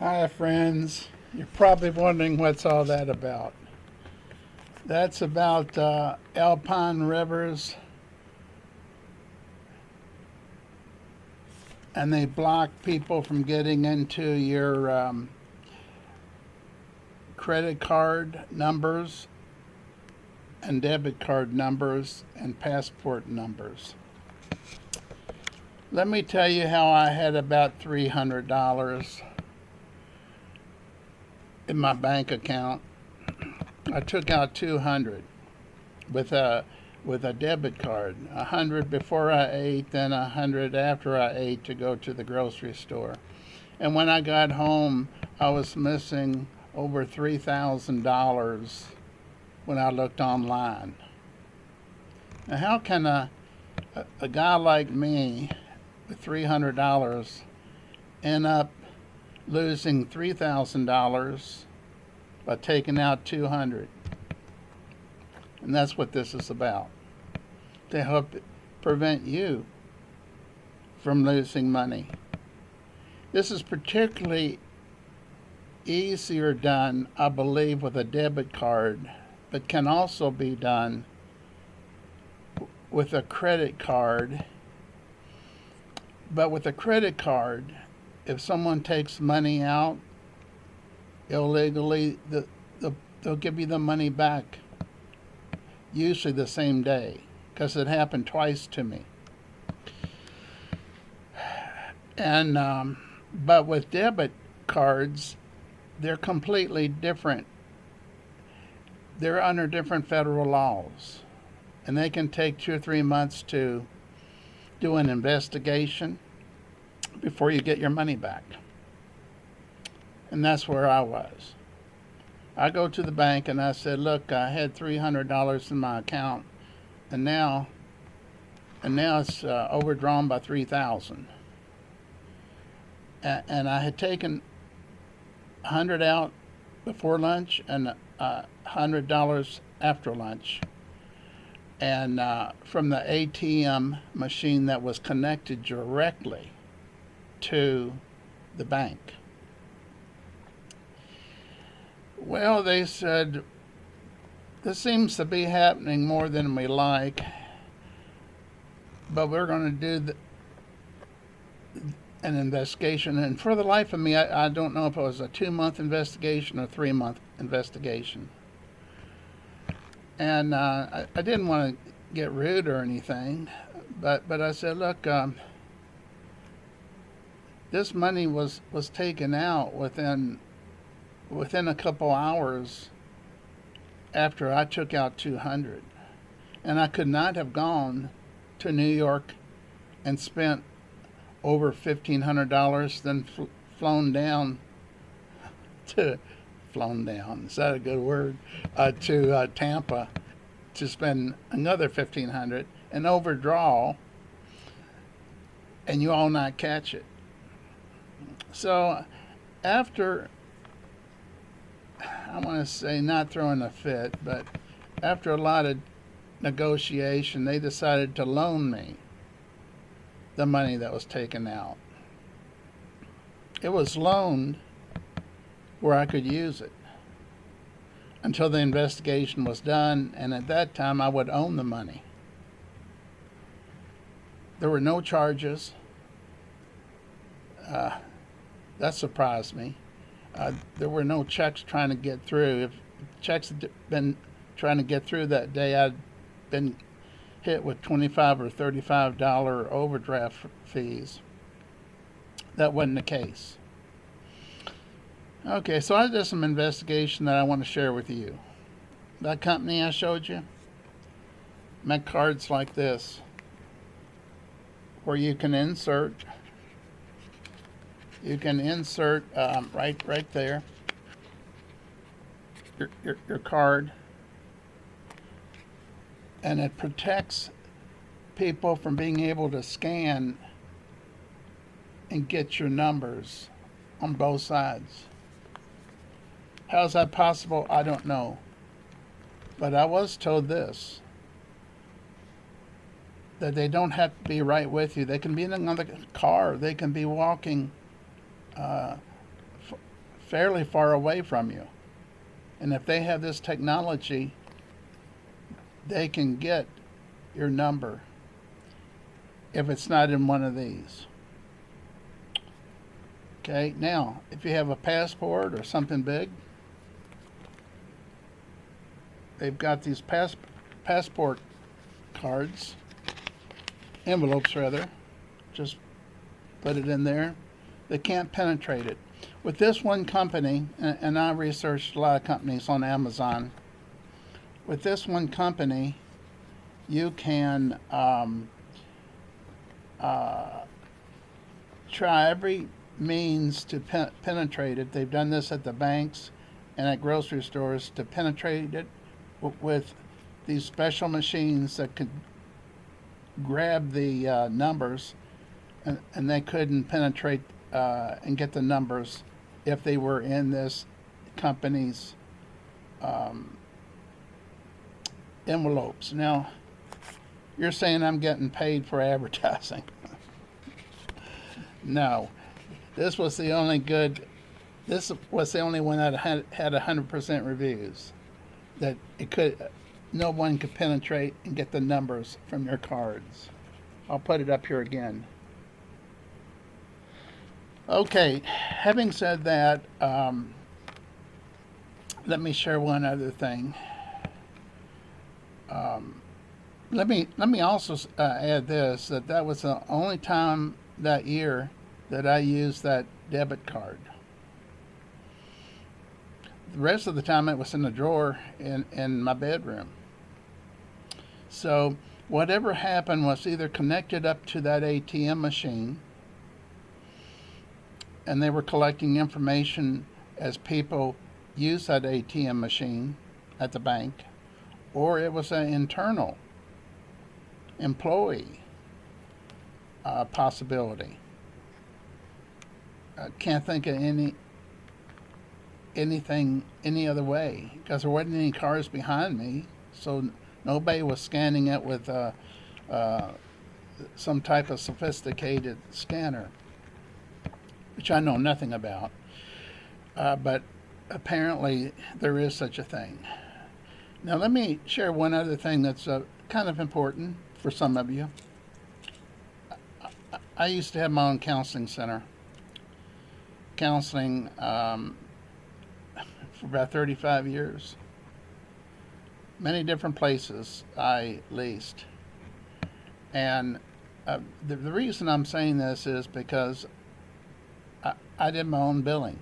Hi, friends. You're probably wondering what's all that about. That's about alpine rivers, and they block people from getting into your credit card numbers and debit card numbers and passport numbers. Let me tell you how I had about $300 in my bank account. I took out 200 with a debit card, 100 before I ate, then 100 after I ate to go to the grocery store. And when I got home, I was missing over $3,000 when I looked online. Now, how can a guy like me with $300 end up losing $3,000 by taking out 200? And that's what this is about, to help prevent you from losing money. This is particularly easier done, I believe, with a debit card, but can also be done with a credit card. But with a credit card, if someone takes money out illegally, they'll give you the money back, usually the same day, because it happened twice to me. And but with debit cards, they're completely different. They're under different federal laws, and they can take 2 or 3 months to do an investigation before you get your money back. And that's where I was. I go to the bank and I said, "Look, I had $300 in my account, and now it's overdrawn by 3,000. And I had taken 100 out before lunch and $100 after lunch, and from the ATM machine that was connected directly to the bank." Well, they said, "This seems to be happening more than we like, but we're going to do an investigation." And for the life of me, I don't know if it was a 2-month investigation or 3-month investigation. And I didn't want to get rude or anything, but I said, "Look, this money was taken out within a couple hours after I took out 200, and I could not have gone to New York and spent over $1,500, then flown down to flown down. Is that a good word? To Tampa to spend another $1,500 and overdraw, and you all not catch it." So after, I want to say, not throwing a fit, but after a lot of negotiation, they decided to loan me the money that was taken out. It was loaned where I could use it until the investigation was done, and at that time I would own the money. There were no charges. That surprised me. There were no checks trying to get through. If checks had been trying to get through that day, I'd been hit with $25 or $35 overdraft fees. That wasn't the case. Okay, so I did some investigation that I want to share with you. That company I showed you make cards like this, where you can insert right there your card, and it protects people from being able to scan and get your numbers on both sides. How's that possible? I don't know. But I was told this, that they don't have to be right with you. They can be in another car. They can be walking fairly far away from you. And if they have this technology, they can get your number if it's not in one of these. Okay, now, if you have a passport or something big, they've got these passport cards, envelopes rather, just put it in there. They can't penetrate it. With this one company, and I researched a lot of companies on Amazon, with this one company, you can try every means to penetrate it. They've done this at the banks and at grocery stores to penetrate it with these special machines that could grab the numbers, and they couldn't penetrate and get the numbers if they were in this company's envelopes. Now, you're saying I'm getting paid for advertising. No, this was the only one that had 100% reviews. That no one could penetrate and get the numbers from your cards. I'll put it up here again. Okay, having said that, let me share one other thing. Let me also add this, that was the only time that year that I used that debit card. The rest of the time it was in a drawer in my bedroom. So whatever happened was either connected up to that ATM machine, and they were collecting information as people use that ATM machine at the bank, or it was an internal employee possibility. I can't think of anything any other way, because there wasn't any cars behind me, so nobody was scanning it with some type of sophisticated scanner, which I know nothing about, but apparently there is such a thing. Now let me share one other thing that's kind of important for some of you. I used to have my own counseling center, counseling for about 35 years. Many different places I leased. And the reason I'm saying this is because I did my own billing.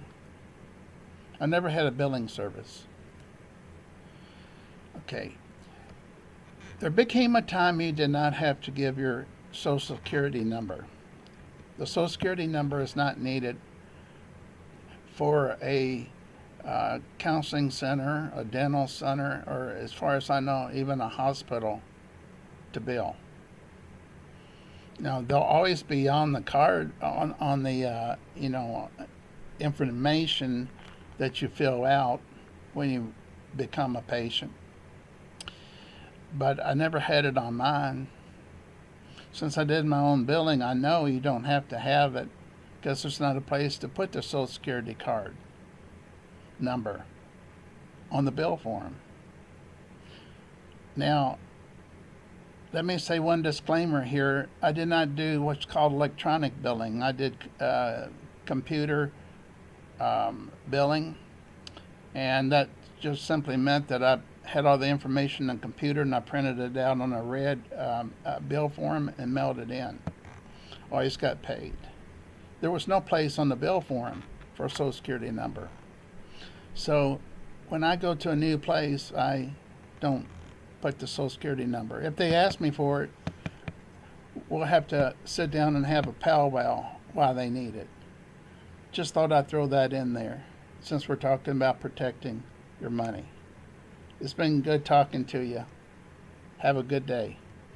I never had a billing service. Okay. There became a time you did not have to give your Social Security number. The Social Security number is not needed for a counseling center, a dental center, or as far as I know, even a hospital to bill. Now, they'll always be on the card, on the information that you fill out when you become a patient. But I never had it on mine. Since I did my own billing, I know you don't have to have it because there's not a place to put the Social Security card number on the bill form. Now, let me say one disclaimer here. I did not do what's called electronic billing. I did computer billing, and that just simply meant that I had all the information on the computer and I printed it out on a red bill form and mailed it in. Always got paid. There was no place on the bill form for a Social Security number. So when I go to a new place, I don't put the Social Security number. If they ask me for it, we'll have to sit down and have a powwow why they need it. Just thought I'd throw that in there since we're talking about protecting your money. It's been good talking to you. Have a good day.